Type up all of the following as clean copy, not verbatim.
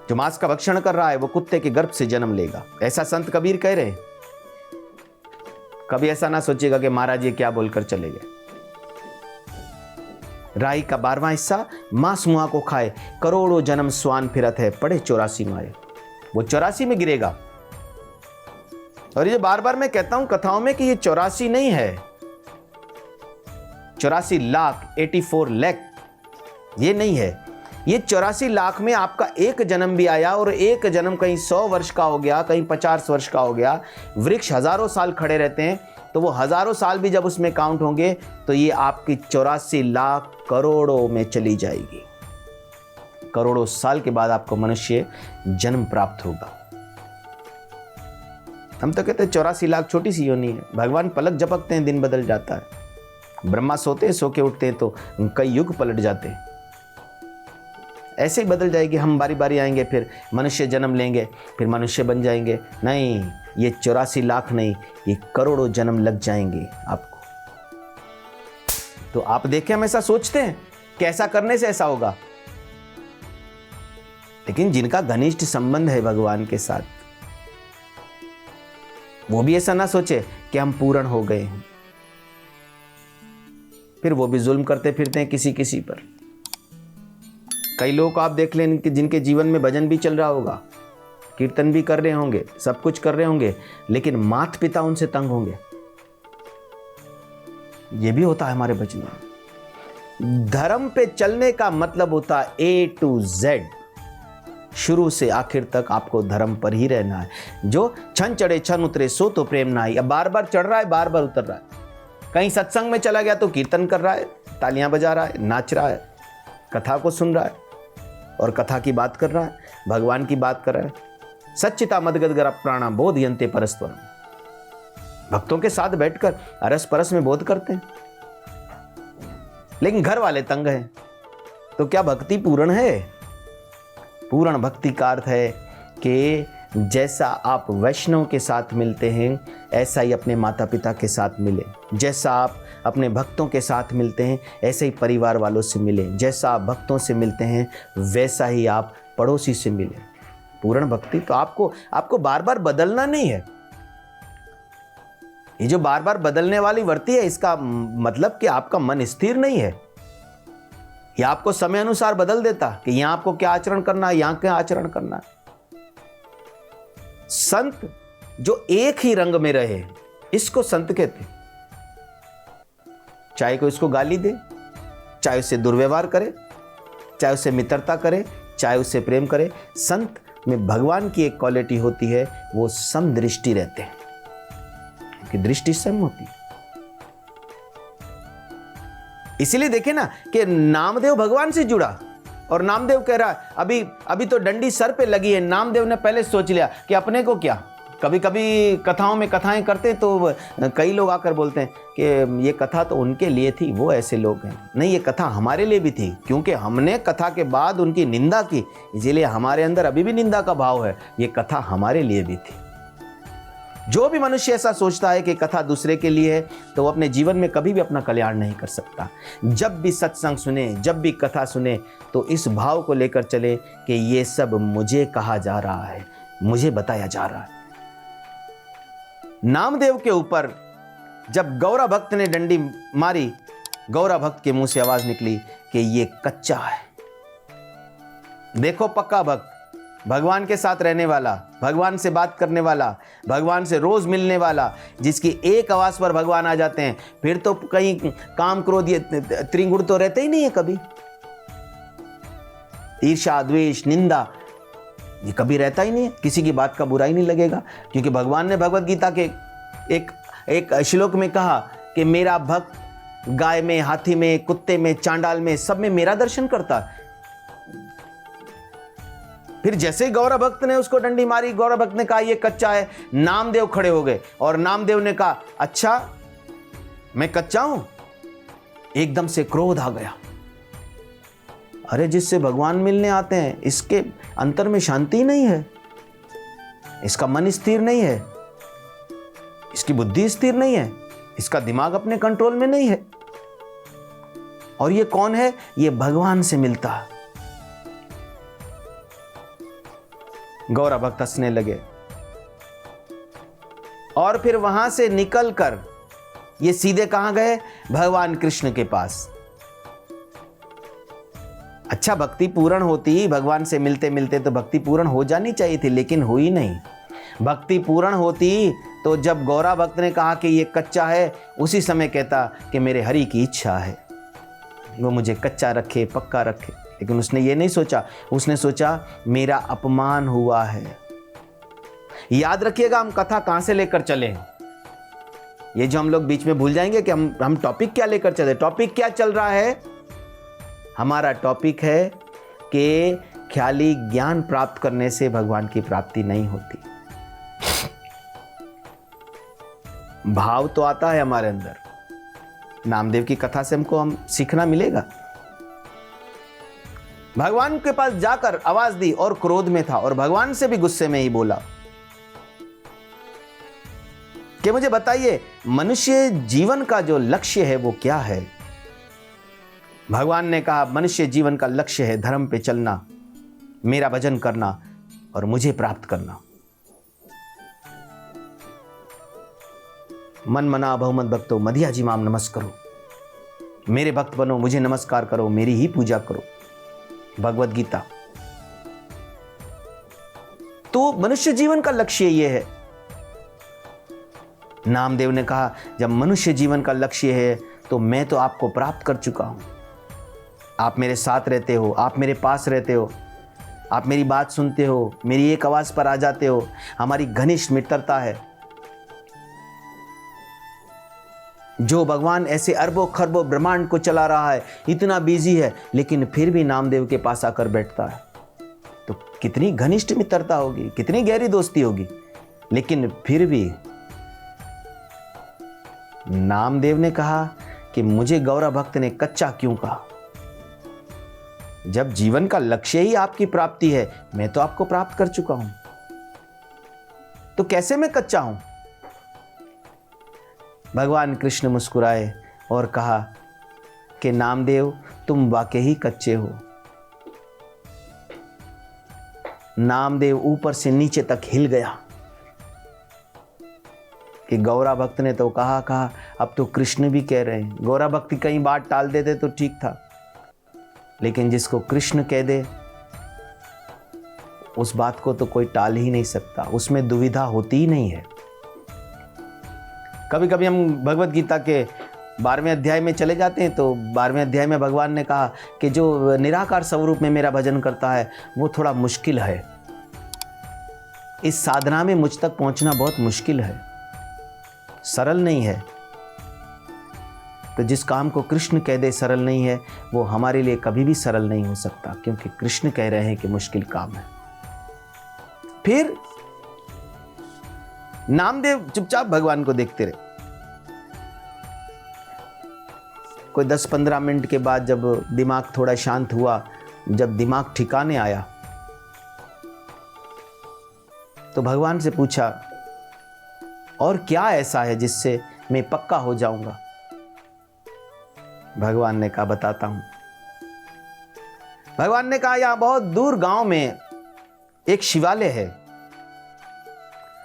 जो मांस का भक्षण कर रहा है वो कुत्ते के गर्भ से जन्म लेगा, ऐसा संत कबीर कह रहे हैं। कभी ऐसा ना सोचिएगा कि महाराज ये क्या बोलकर चले गए। राई का 12वां हिस्सा मांस मुआ को खाए, करोड़ों जन्म स्वान फिरत है, पड़े 84 माए। वो 84 में गिरेगा। और ये बार बार मैं कहता हूं कथाओं में कि ये 84 नहीं है, 84 लाख 84 लाख ये नहीं है। ये 84 लाख में आपका एक जन्म भी आया और एक जन्म कहीं 100 वर्ष का हो गया, कहीं 50 वर्ष का हो गया। वृक्ष हजारों साल खड़े रहते हैं, तो वो हजारों साल भी जब उसमें काउंट होंगे तो ये आपकी 84 लाख करोड़ों में चली जाएगी। करोड़ों साल के बाद आपको मनुष्य जन्म प्राप्त होगा। हम तो कहते हैं 84 लाख छोटी सी योनि है। भगवान पलक झपकते हैं, दिन बदल जाता है। ब्रह्मा सोते हैं, सो के उठते हैं तो कई युग पलट जाते हैं। ऐसे ही बदल जाएगी। हम बारी बारी आएंगे, फिर मनुष्य जन्म लेंगे, फिर मनुष्य बन जाएंगे। नहीं, ये 84 लाख नहीं, ये करोड़ों जन्म लग जाएंगे आपको। तो आप देखें, हम ऐसा सोचते हैं कि ऐसा करने से ऐसा होगा, लेकिन जिनका घनिष्ठ संबंध है भगवान के साथ, वो भी ऐसा ना सोचे कि हम पूर्ण हो गए हैं। फिर वो भी जुल्म करते फिरते हैं किसी किसी पर। कई लोग को आप देख लें कि जिनके जीवन में भजन भी चल रहा होगा, कीर्तन भी कर रहे होंगे, सब कुछ कर रहे होंगे, लेकिन माता पिता उनसे तंग होंगे। ये भी होता है हमारे भजन में। धर्म पे चलने का मतलब होता है A to Z, शुरू से आखिर तक आपको धर्म पर ही रहना है। जो छन चढ़े छन उतरे सो तो प्रेम ना ही। अब बार बार चढ़ रहा है, बार बार उतर रहा है। कहीं सत्संग में चला गया तो कीर्तन कर रहा है, तालियां बजा रहा है, नाच रहा है, कथा को सुन रहा है और कथा की बात कर रहा है, भगवान की बात कर रहा है। सच्चिता मदगदगर प्राणा बोध यंते परस्पर। भक्तों के साथ बैठकर अरस परस में बोध करते हैं, लेकिन घर वाले तंग हैं। तो क्या भक्ति पूर्ण है? पूर्ण भक्ति का अर्थ है कि जैसा आप वैष्णव के साथ मिलते हैं, ऐसा ही अपने माता पिता के साथ मिले। जैसा आप अपने भक्तों के साथ मिलते हैं, ऐसे ही परिवार वालों से मिले। जैसा आप भक्तों से मिलते हैं, वैसा ही आप पड़ोसी से मिले। पूर्ण भक्ति तो आपको बार बार बदलना नहीं है। ये जो बार बार बदलने वाली वृत्ति है, इसका मतलब कि आपका मन स्थिर नहीं है। ये आपको समय अनुसार बदल देता कि यहां आपको क्या आचरण करना है, यहां क्या आचरण करना है। संत जो एक ही रंग में रहे, इसको संत कहते हैं। चाहे कोई इसको गाली दे, चाहे उससे दुर्व्यवहार करे, चाहे उससे मित्रता करे, चाहे उससे प्रेम करे, संत में भगवान की एक क्वालिटी होती है, वो समदृष्टि रहते हैं। कि दृष्टि सम होती है। इसीलिए देखे ना कि नामदेव भगवान से जुड़ा और नामदेव कह रहा है अभी तो डंडी सर पे लगी है। नामदेव ने पहले सोच लिया कि अपने को क्या। कभी कभी कथाओं में कथाएं करते तो कई लोग आकर बोलते हैं कि ये कथा तो उनके लिए थी, वो ऐसे लोग हैं। नहीं, ये कथा हमारे लिए भी थी, क्योंकि हमने कथा के बाद उनकी निंदा की, इसीलिए हमारे अंदर अभी भी निंदा का भाव है। ये कथा हमारे लिए भी थी। जो भी मनुष्य ऐसा सोचता है कि कथा दूसरे के लिए है, तो वो अपने जीवन में कभी भी अपना कल्याण नहीं कर सकता। जब भी सत्संग सुने, जब भी कथा सुने, तो इस भाव को लेकर चले कि ये सब मुझे कहा जा रहा है, मुझे बताया जा रहा है। नामदेव के ऊपर जब गौरा भक्त ने डंडी मारी, गौरा भक्त के मुंह से आवाज निकली कि ये कच्चा है। देखो, पक्का भक्त, भगवान के साथ रहने वाला, भगवान से बात करने वाला, भगवान से रोज मिलने वाला, जिसकी एक आवाज पर भगवान आ जाते हैं, फिर तो कहीं काम क्रोध ये त्रिगुण तो रहते ही नहीं है कभी। ईर्ष्या, द्वेष, निंदा ये कभी रहता ही नहीं है। किसी की बात का बुरा ही नहीं लगेगा, क्योंकि भगवान ने भगवत गीता के एक श्लोक में कहा कि मेरा भक्त गाय में, हाथी में, कुत्ते में, चांडाल में, सब में मेरा दर्शन करता है। फिर जैसे ही गौरा भक्त ने उसको डंडी मारी, गौरा भक्त ने कहा ये कच्चा है, नामदेव खड़े हो गए और नामदेव ने कहा अच्छा मैं कच्चा हूं। एकदम से क्रोध आ गया। अरे जिससे भगवान मिलने आते हैं, इसके अंतर में शांति नहीं है, इसका मन स्थिर नहीं है, इसकी बुद्धि स्थिर नहीं है, इसका दिमाग अपने कंट्रोल में नहीं है। और ये कौन है? ये भगवान से मिलता है। गौरा भक्त हंसने लगे और फिर वहां से निकलकर ये सीधे कहां गए? भगवान कृष्ण के पास। अच्छा, भक्ति पूर्ण होती, भगवान से मिलते मिलते तो भक्ति पूर्ण हो जानी चाहिए थी, लेकिन हुई नहीं। भक्ति पूर्ण होती तो जब गौरा भक्त ने कहा कि ये कच्चा है, उसी समय कहता कि मेरे हरि की इच्छा है, वो मुझे कच्चा रखे, पक्का रखे। लेकिन उसने ये नहीं सोचा, उसने सोचा मेरा अपमान हुआ है। याद रखिएगा, हम कथा कहां से लेकर चले हैं। ये जो हम लोग बीच में भूल जाएंगे कि हम टॉपिक क्या लेकर चले। टॉपिक क्या चल रहा है? हमारा टॉपिक है कि ख्याली ज्ञान प्राप्त करने से भगवान की प्राप्ति नहीं होती। भाव तो आता है हमारे अंदर। नामदेव की कथा से हम सीखना मिलेगा। भगवान के पास जाकर आवाज दी और क्रोध में था और भगवान से भी गुस्से में ही बोला कि मुझे बताइए, मनुष्य जीवन का जो लक्ष्य है वो क्या है? भगवान ने कहा, मनुष्य जीवन का लक्ष्य है धर्म पे चलना, मेरा भजन करना और मुझे प्राप्त करना। मन मना बहुमत भक्तो मधिया जी माम नमस्करो। मेरे भक्त बनो, मुझे नमस्कार करो, मेरी ही पूजा करो। भगवद गीता। तो मनुष्य जीवन का लक्ष्य ये है। नामदेव ने कहा, जब मनुष्य जीवन का लक्ष्य है तो मैं तो आपको प्राप्त कर चुका हूं। आप मेरे साथ रहते हो, आप मेरे पास रहते हो, आप मेरी बात सुनते हो, मेरी एक आवाज पर आ जाते हो, हमारी घनिष्ठ मित्रता है। जो भगवान ऐसे अरबों खरबों ब्रह्मांड को चला रहा है, इतना बिजी है, लेकिन फिर भी नामदेव के पास आकर बैठता है, तो कितनी घनिष्ठ मित्रता होगी, कितनी गहरी दोस्ती होगी। लेकिन फिर भी नामदेव ने कहा कि मुझे गौरा भक्त ने कच्चा क्यों कहा? जब जीवन का लक्ष्य ही आपकी प्राप्ति है, मैं तो आपको प्राप्त कर चुका हूं, तो कैसे मैं कच्चा हूं? भगवान कृष्ण मुस्कुराए और कहा कि नामदेव, तुम वाकई ही कच्चे हो। नामदेव ऊपर से नीचे तक हिल गया कि गौरा भक्त ने तो कहा, अब तो कृष्ण भी कह रहे हैं। गौरा भक्त कहीं बात टाल देते तो ठीक था, लेकिन जिसको कृष्ण कह दे उस बात को तो कोई टाल ही नहीं सकता, उसमें दुविधा होती ही नहीं है। कभी कभी हम भगवत गीता के 12वें अध्याय में चले जाते हैं, तो 12वें अध्याय में भगवान ने कहा कि जो निराकार स्वरूप में मेरा भजन करता है वो थोड़ा मुश्किल है। इस साधना में मुझ तक पहुंचना बहुत मुश्किल है, सरल नहीं है। तो जिस काम को कृष्ण कह दे सरल नहीं है, वो हमारे लिए कभी भी सरल नहीं हो सकता, क्योंकि कृष्ण कह रहे हैं कि मुश्किल काम है। फिर नामदेव चुपचाप भगवान को देखते रहे। कोई 10-15 मिनट के बाद जब दिमाग थोड़ा शांत हुआ, जब दिमाग ठिकाने आया, तो भगवान से पूछा, और क्या ऐसा है जिससे मैं पक्का हो जाऊंगा? भगवान ने कहा, बताता हूं। भगवान ने कहा, यहां बहुत दूर गांव में एक शिवालय है।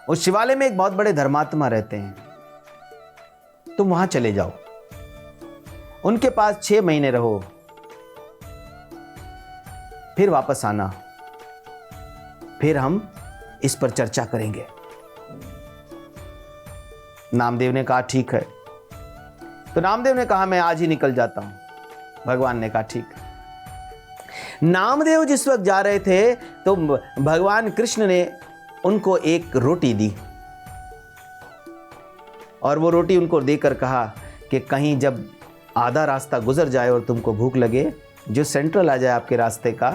उस शिवालय में एक बहुत बड़े धर्मात्मा रहते हैं, तुम वहां चले जाओ, उनके पास 6 महीने रहो, फिर वापस आना, फिर हम इस पर चर्चा करेंगे। नामदेव ने कहा, ठीक है। तो नामदेव ने कहा, मैं आज ही निकल जाता हूं। भगवान ने कहा, ठीक है। नामदेव जिस वक्त जा रहे थे तो भगवान कृष्ण ने उनको एक रोटी दी, और वो रोटी उनको देकर कहा कि कहीं जब आधा रास्ता गुजर जाए और तुमको भूख लगे, जो सेंट्रल आ जाए आपके रास्ते का,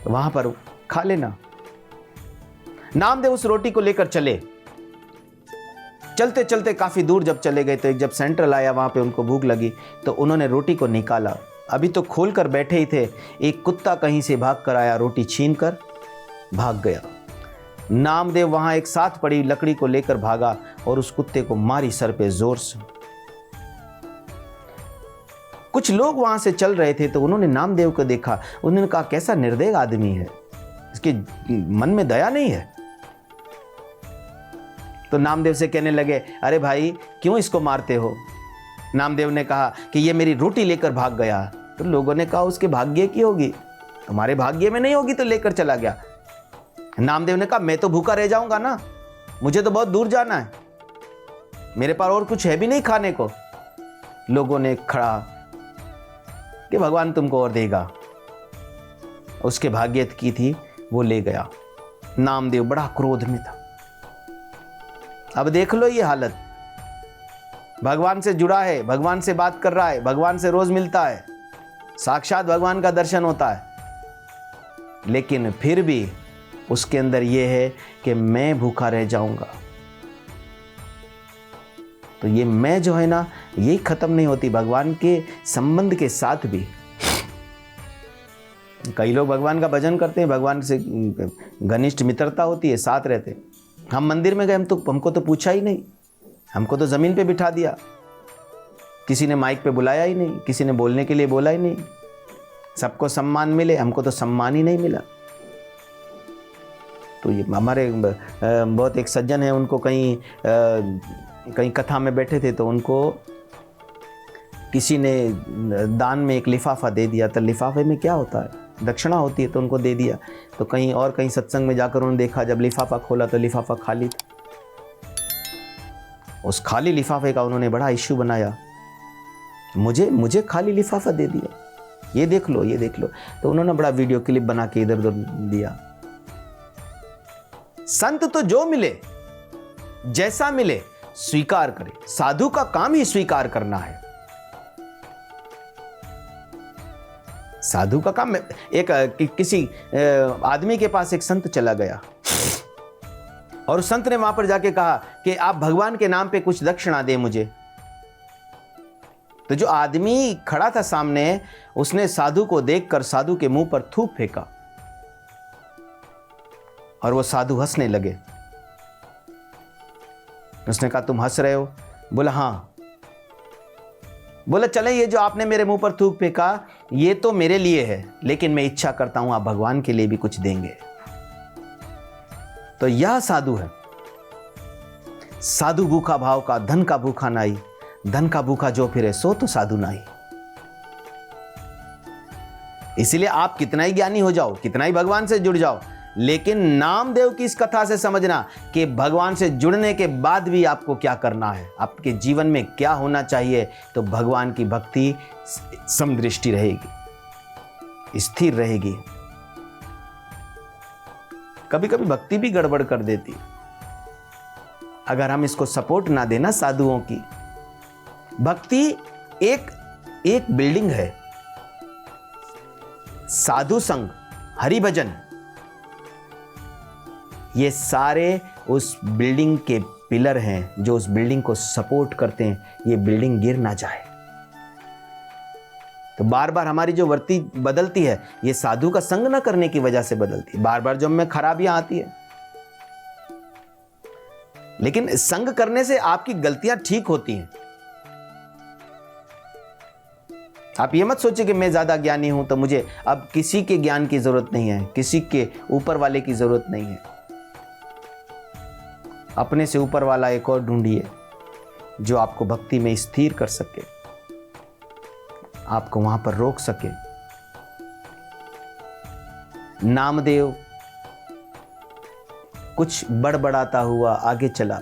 तो वहां पर खा लेना। नामदेव उस रोटी को लेकर चले। चलते चलते काफी दूर जब चले गए, तो एक जब सेंट्रल आया, वहां पे उनको भूख लगी, तो उन्होंने रोटी को निकाला। अभी तो खोल कर बैठे ही थे, एक कुत्ता कहीं से भाग कर आया, रोटी छीन कर भाग गया। नामदेव वहां एक साथ पड़ी लकड़ी को लेकर भागा और उस कुत्ते को मारी सर पे जोर से। कुछ लोग वहां से चल रहे थे, तो उन्होंने नामदेव को देखा। उन्होंने कहा, कैसा निर्दयी आदमी है, इसके मन में दया नहीं है। तो नामदेव से कहने लगे, अरे भाई क्यों इसको मारते हो? नामदेव ने कहा कि ये मेरी रोटी लेकर भाग गया। तो लोगों ने कहा उसके भाग्य की होगी, तुम्हारे भाग्य में नहीं होगी तो लेकर चला गया। नामदेव ने कहा मैं तो भूखा रह जाऊंगा ना, मुझे तो बहुत दूर जाना है, मेरे पास और कुछ है भी नहीं खाने को। लोगों ने खड़ा कि भगवान तुमको और देगा। उसके भाग्य की थी, वो ले गया। नामदेव बड़ा क्रोध में था। अब देख लो ये हालत, भगवान से जुड़ा है, भगवान से बात कर रहा है, भगवान से रोज मिलता है, साक्षात भगवान का दर्शन होता है, लेकिन फिर भी उसके अंदर यह है कि मैं भूखा रह जाऊंगा। तो ये मैं जो है ना, यही खत्म नहीं होती भगवान के संबंध के साथ भी। कई लोग भगवान का भजन करते हैं, भगवान से घनिष्ठ मित्रता होती है, साथ रहते हैं। हम मंदिर में गए, हमको तो पूछा ही नहीं, हमको तो जमीन पे बिठा दिया, किसी ने माइक पे बुलाया ही नहीं, किसी ने बोलने के लिए बोला ही नहीं। सबको सम्मान मिले, हमको तो सम्मान ही नहीं मिला। तो ये हमारे बहुत एक सज्जन है, उनको कहीं कथा में बैठे थे, तो उनको किसी ने दान में एक लिफाफा दे दिया। तो लिफाफे में क्या होता है, दक्षिणा होती है, तो उनको दे दिया। तो कहीं सत्संग में जाकर उन्होंने देखा, जब लिफाफा खोला तो लिफाफा खाली था। उस खाली लिफाफे का उन्होंने बड़ा इश्यू बनाया, मुझे खाली लिफाफा दे दिया, ये देख लो, ये देख लो। तो उन्होंने बड़ा वीडियो क्लिप बना के इधर उधर दिया। संत तो जो मिले, जैसा मिले स्वीकार करे। साधु का काम ही स्वीकार करना है। साधु का काम, किसी आदमी के पास एक संत चला गया और उस संत ने वहां पर जाके कहा कि आप भगवान के नाम पे कुछ दक्षिणा दे मुझे। तो जो आदमी खड़ा था सामने, उसने साधु को देखकर साधु के मुंह पर थूक फेंका और वो साधु हंसने लगे। उसने कहा तुम हंस रहे हो? बोला हाँ। बोला चले, ये जो आपने मेरे मुंह पर थूक फेंका ये तो मेरे लिए है, लेकिन मैं इच्छा करता हूं आप भगवान के लिए भी कुछ देंगे। तो यह साधु है। साधु भूखा भाव का, धन का भूखा नाई, धन का भूखा जो फिरे सो तो साधु नाई। इसलिए आप कितना ही ज्ञानी हो जाओ, कितना ही भगवान से जुड़ जाओ, लेकिन नामदेव की इस कथा से समझना कि भगवान से जुड़ने के बाद भी आपको क्या करना है, आपके जीवन में क्या होना चाहिए। तो भगवान की भक्ति समदृष्टि रहेगी, स्थिर रहेगी। कभी कभी भक्ति भी गड़बड़ कर देती अगर हम इसको सपोर्ट ना देना। साधुओं की भक्ति एक बिल्डिंग है। साधु संग, हरि भजन, ये सारे उस बिल्डिंग के पिलर हैं जो उस बिल्डिंग को सपोर्ट करते हैं, ये बिल्डिंग गिर ना जाए। तो बार बार हमारी जो वृत्ति बदलती है, ये साधु का संग न करने की वजह से बदलती है। बार बार जो हमें खराबियां आती है, लेकिन संग करने से आपकी गलतियां ठीक होती हैं। आप ये मत सोचिए कि मैं ज्यादा ज्ञानी हूं तो मुझे अब किसी के ज्ञान की जरूरत नहीं है, किसी के ऊपर वाले की जरूरत नहीं है। अपने से ऊपर वाला एक और ढूंढिए जो आपको भक्ति में स्थिर कर सके, आपको वहां पर रोक सके। नामदेव कुछ बड़बड़ाता हुआ आगे चला।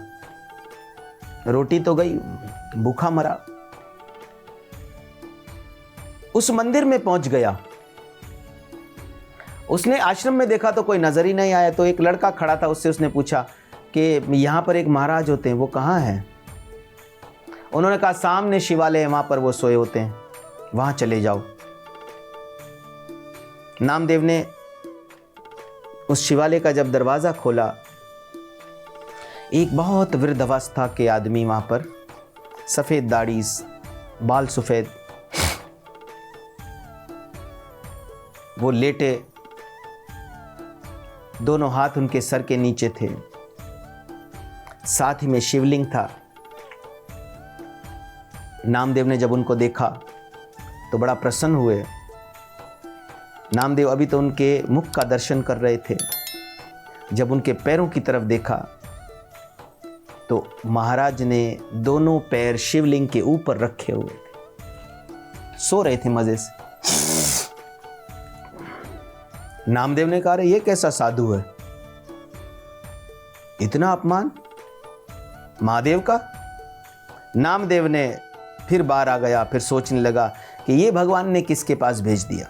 रोटी तो गई, भूखा मरा। उस मंदिर में पहुंच गया। उसने आश्रम में देखा तो कोई नजर ही नहीं आया। तो एक लड़का खड़ा था, उससे उसने पूछा कि यहां पर एक महाराज होते हैं, वो कहां हैं? उन्होंने कहा सामने शिवालय है, वहां पर वो सोए होते हैं, वहां चले जाओ। नामदेव ने उस शिवालय का जब दरवाजा खोला, एक बहुत वृद्ध अवस्था के आदमी वहां पर, सफेद दाढ़ी, बाल सफेद, वो लेटे, दोनों हाथ उनके सर के नीचे थे, साथ ही में शिवलिंग था। नामदेव ने जब उनको देखा तो बड़ा प्रसन्न हुए। नामदेव अभी तो उनके मुख का दर्शन कर रहे थे। जब उनके पैरों की तरफ देखा तो महाराज ने दोनों पैर शिवलिंग के ऊपर रखे हुए थे, सो रहे थे मजे से। नामदेव ने कहा, ये कैसा साधु है, इतना अपमान महादेव का। नामदेव ने फिर बाहर आ गया, फिर सोचने लगा कि ये भगवान ने किसके पास भेज दिया।